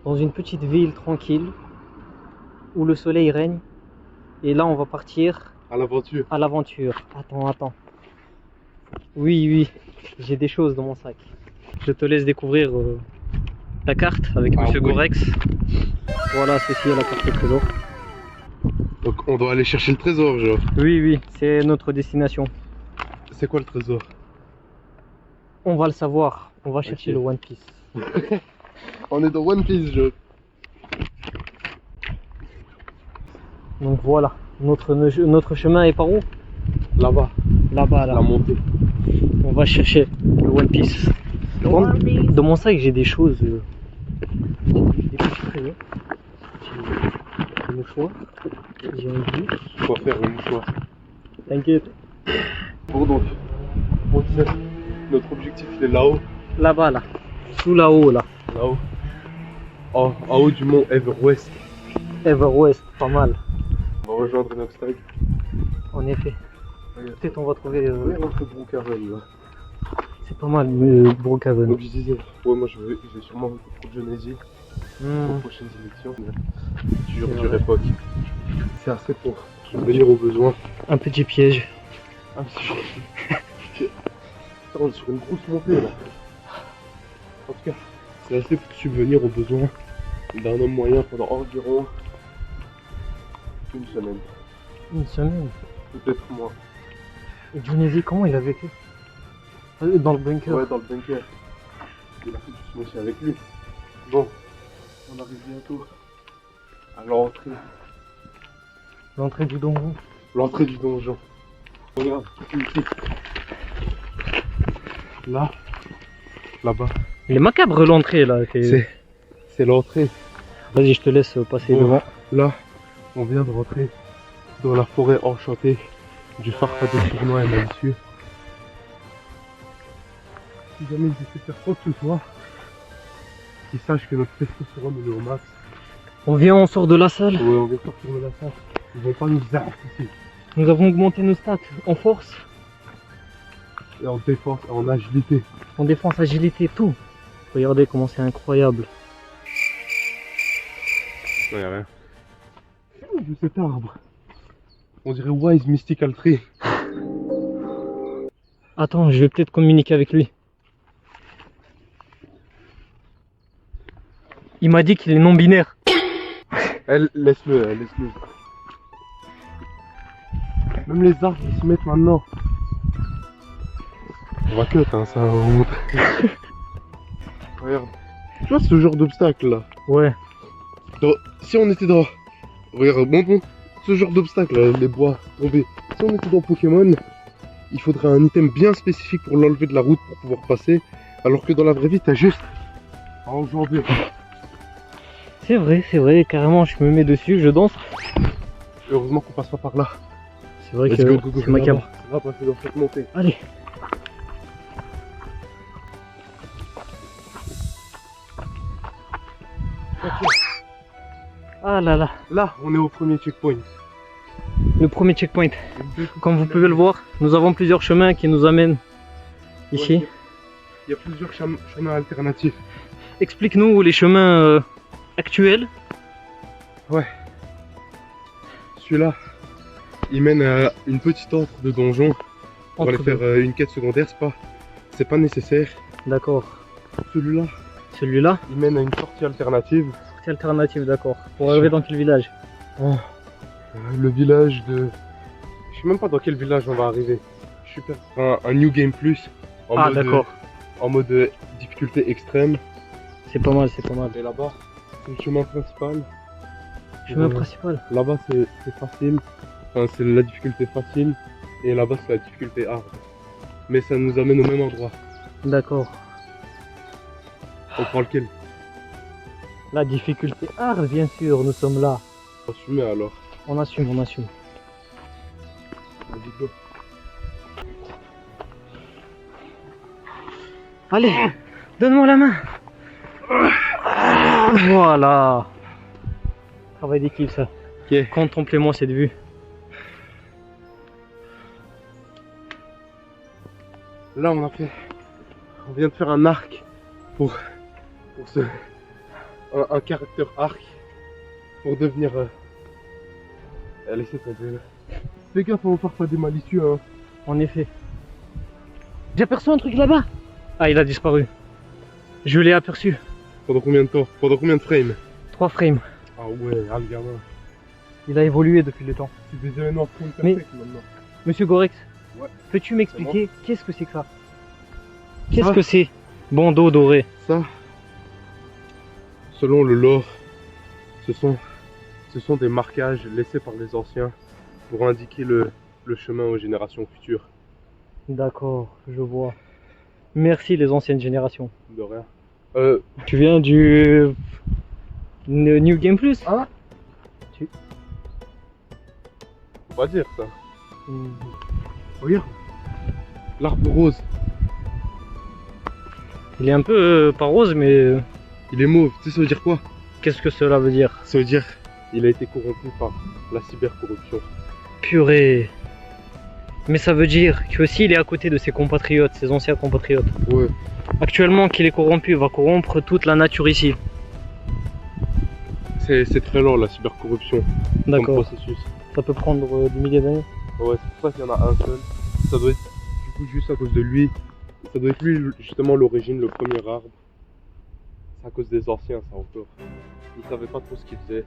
dans une petite ville tranquille où le soleil règne. Et là, on va partir À l'aventure. à l'aventure. Attends. Oui, j'ai des choses dans mon sac. Je te laisse découvrir la carte avec Monsieur oui. Gorex. Voilà, ceci est la carte au trésor. Donc on doit aller chercher le trésor, genre. Oui, c'est notre destination. C'est quoi le trésor? On va le savoir. On va chercher Ok. le One Piece. On est dans One Piece, genre. Donc voilà, notre chemin est par où? Là-bas, Là-bas, là. la montée. On va chercher le One Piece. Dans mon sac, j'ai des choses. Des petits trésors. J'ai un mouchoir. J'ai un but. Quoi faire une fois. T'inquiète. Bon donc, on disait, notre objectif il est là-haut. Là-bas, là. Sous là-haut, là. Là-haut. En haut du mont Everest. Everest, pas mal. On va rejoindre un obstacle. En effet. Peut-être on va trouver. Oui, entre Brookhaven là. C'est pas mal, Brookhaven. Donc je disais, ouais, moi je vais sûrement beaucoup de Genesee aux prochaines élections. Du époque. C'est assez pour subvenir aux besoins. Un petit piège. Ah, on est sur une grosse montée là. En tout cas, c'est assez pour subvenir aux besoins d'un homme moyen pendant environ une semaine. Une semaine. Peut-être moins. Et Genesee, comment il a vécu? Dans le bunker. Ouais, dans le bunker. Il a fait du smoothie avec lui. Bon, on arrive bientôt à l'entrée. L'entrée du donjon. L'entrée du donjon. Regarde, ici. Là, là-bas. Il est macabre l'entrée là. C'est l'entrée. Vas-y, je te laisse passer Bon, devant. là, on vient de rentrer dans la forêt enchantée du Farfadet tournoi et malicieux. Si jamais ils essaient de faire quoi que ce soit, qu'ils sachent que notre testostérone est au max. On sort de la salle. Ouais, on vient de sortir de la salle. Ils vont pas nous arrêter ici. Nous avons augmenté nos stats en force, Et en défense, et en agilité. en défense, agilité, tout. Regardez comment c'est incroyable. Non, y'a rien. De cet arbre. On dirait Wise Mystical Tree. Attends, je vais peut-être communiquer avec lui. Il m'a dit qu'il est non binaire. Laisse-le, laisse-le. Même les arbres ils se mettent maintenant. On va cut, hein, ça on montre. Regarde. Tu vois ce genre d'obstacle là? Ouais. Si on était dans... Regarde, bon. Ce genre d'obstacle, là, les bois tombés. Si on était dans Pokémon, il faudrait un item bien spécifique pour l'enlever de la route pour pouvoir passer. Alors que dans la vraie vie, t'as juste à enjamber. C'est vrai, carrément, je me mets dessus, je danse. Heureusement qu'on passe pas par là. C'est vrai Let's que go, c'est macabre. On va passer dans cette montée. Allez. Ah là là, Là, on est au premier checkpoint. le premier checkpoint. Comme vous pouvez le voir, nous avons plusieurs chemins qui nous amènent ici. Il y a plusieurs chemins alternatifs. Explique-nous les chemins actuels. Ouais. Celui-là, il mène à une petite entre de donjon. Pour aller faire une quête secondaire, c'est pas nécessaire. D'accord. Celui-là, Celui-là, il mène à une sortie alternative. sortie alternative, d'accord. Pour arriver dans quel village? Le village de... Je sais même pas dans quel village on va arriver. Je suis perdu. Un New Game Plus. D'accord. En mode difficulté extrême. C'est pas mal, c'est pas mal. Et là-bas, c'est le chemin principal. Chemin principal. Là-bas, c'est facile. Enfin, c'est la difficulté facile. Et là-bas, c'est la difficulté hard. Mais ça nous amène au même endroit. D'accord. On prend lequel? La difficulté hard, bien sûr, nous sommes là. Assumez alors. On assume, on assume. Vas-y, go. Allez, donne-moi la main. Voilà. Travail d'équipe, ça. Ok. Contemplez-moi cette vue. Là, on vient de faire un arc pour un caractère arc pour devenir. Laissez tomber là. Fais gaffe, on part pas des malicieux hein. En effet. J'ai aperçu un truc là-bas. Ah, il a disparu. Je l'ai aperçu. Pendant combien de temps? Pendant combien de frames? 3 frames. Ah ouais, ah le gamin. Il a évolué depuis le temps. C'est des événements frame Mais- perfect maintenant. Monsieur Gorex, Ouais. peux-tu m'expliquer qu'est-ce que c'est que ça? Ça Qu'est-ce que c'est? Bandeau doré. Ça, selon le lore, ce sont des marquages laissés par les anciens pour indiquer le chemin aux générations futures. D'accord, je vois. Merci les anciennes générations. De rien. Tu viens du New Game Plus? Hein? Tu- Faut pas dire ça. Hmm. Regarde, l'arbre rose, Il est un peu pas rose, mais il est mauve. Tu sais, ça veut dire quoi? qu'est-ce que cela veut dire? Ça veut dire il a été corrompu par la cybercorruption. Purée. Mais ça veut dire que s'il est à côté de ses compatriotes, ses anciens compatriotes, Ouais. actuellement qu'il est corrompu, il va corrompre toute la nature ici. C'est très lent la cybercorruption comme D'accord. processus. Ça peut prendre des milliers d'années. Ouais, c'est pour ça qu'il y en a un seul. Ça doit être du coup juste à cause de lui. Ça doit être lui justement l'origine, le premier arbre. C'est à cause des anciens ça encore. Ils savaient pas trop ce qu'ils faisaient.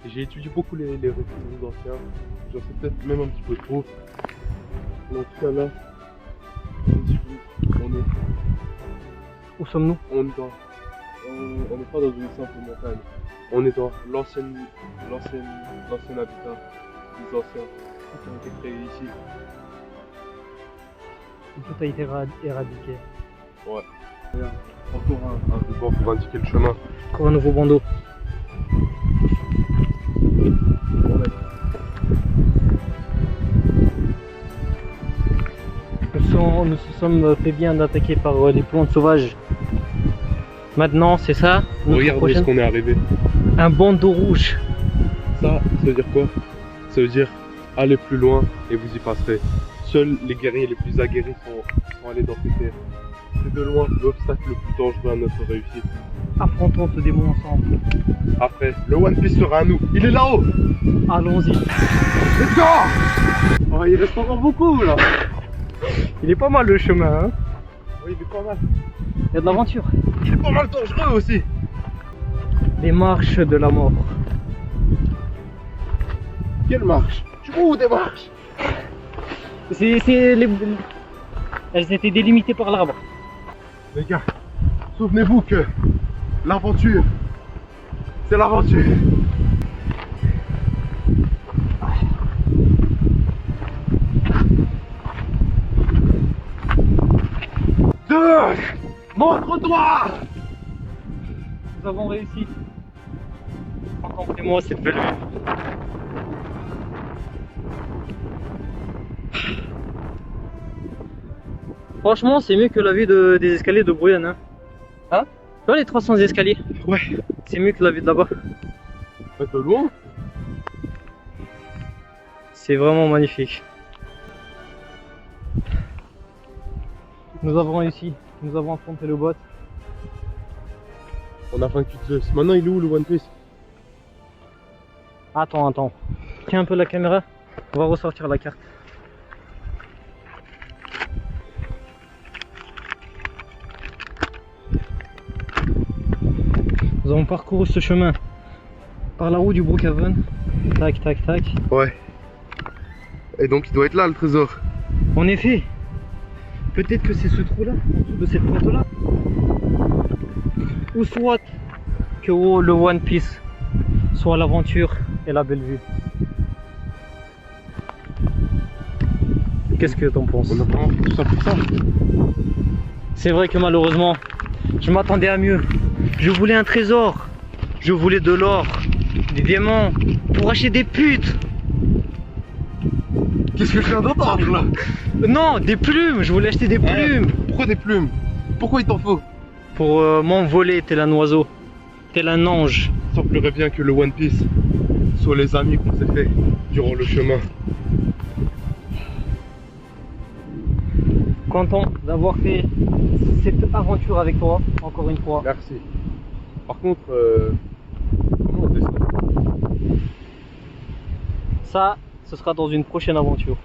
Et j'ai étudié beaucoup les récits des anciens. J'en sais peut-être même un petit peu trop. Mais en tout cas là, Où sommes-nous? on n'est pas dans une simple montagne. On est dans l'ancien habitat des anciens qui ont été créés ici. Tout a été éradiqué. Ouais. Regarde, encore un ruban pour indiquer le chemin. Encore un nouveau bandeau. Nous nous sommes fait bien d'attaquer par les plantes sauvages. Maintenant, c'est ça notre Regarde où est-ce qu'on est arrivé. Un bandeau rouge. Ça veut dire quoi? Ça veut dire allez plus loin et vous y passerez. Seuls les guerriers les plus aguerris sont allés dans ces terres. C'est de loin l'obstacle le plus dangereux à notre réussite. Affrontons ce démon ensemble. Après, le One Piece sera à nous. Il est là-haut. Allons-y. Let's go! Oh, il reste encore beaucoup là. Il est pas mal le chemin, hein. Oui, il est pas mal. Il y a de l'aventure. Il est pas mal dangereux aussi. Les marches de la mort. Quelle marche? Tu vois où des marches? Elles étaient délimitées par l'arbre. Les gars, souvenez-vous que l'aventure, c'est l'aventure. Deux, montre-toi. Nous avons réussi. Contemplez-moi cette belle vue. Franchement, c'est mieux que la vue des escaliers de Bruyane. Hein? Tu vois les 300 escaliers? Ouais. C'est mieux que la vue de là-bas. De loin. C'est vraiment magnifique. Nous avons réussi. Nous avons affronté le bot. On a vaincu Zeus. Maintenant, il est où le One Piece? Attends. Tiens un peu la caméra. On va ressortir la carte. Nous avons parcouru ce chemin par la roue du Brookhaven. Tac. Ouais. Et donc, il doit être là le trésor. En effet, peut-être que c'est ce trou-là, en dessous de cette porte-là. Ou soit que le One Piece soit l'aventure et la belle vue. Qu'est-ce que t'en penses? On a vraiment fait tout ça pour ça. C'est vrai que malheureusement, je m'attendais à mieux. Je voulais un trésor, je voulais de l'or, des diamants, pour acheter des putes. Qu'est-ce que je viens d'entendre là? Non, des plumes, je voulais acheter des plumes. Pourquoi des plumes? Pourquoi il t'en faut? Pour m'envoler tel un oiseau, tel un ange. Il semblerait bien que le One Piece soit les amis qu'on s'est fait durant le chemin. Content d'avoir fait cette aventure avec toi, encore une fois. Merci. Par contre, Ça, ce sera dans une prochaine aventure.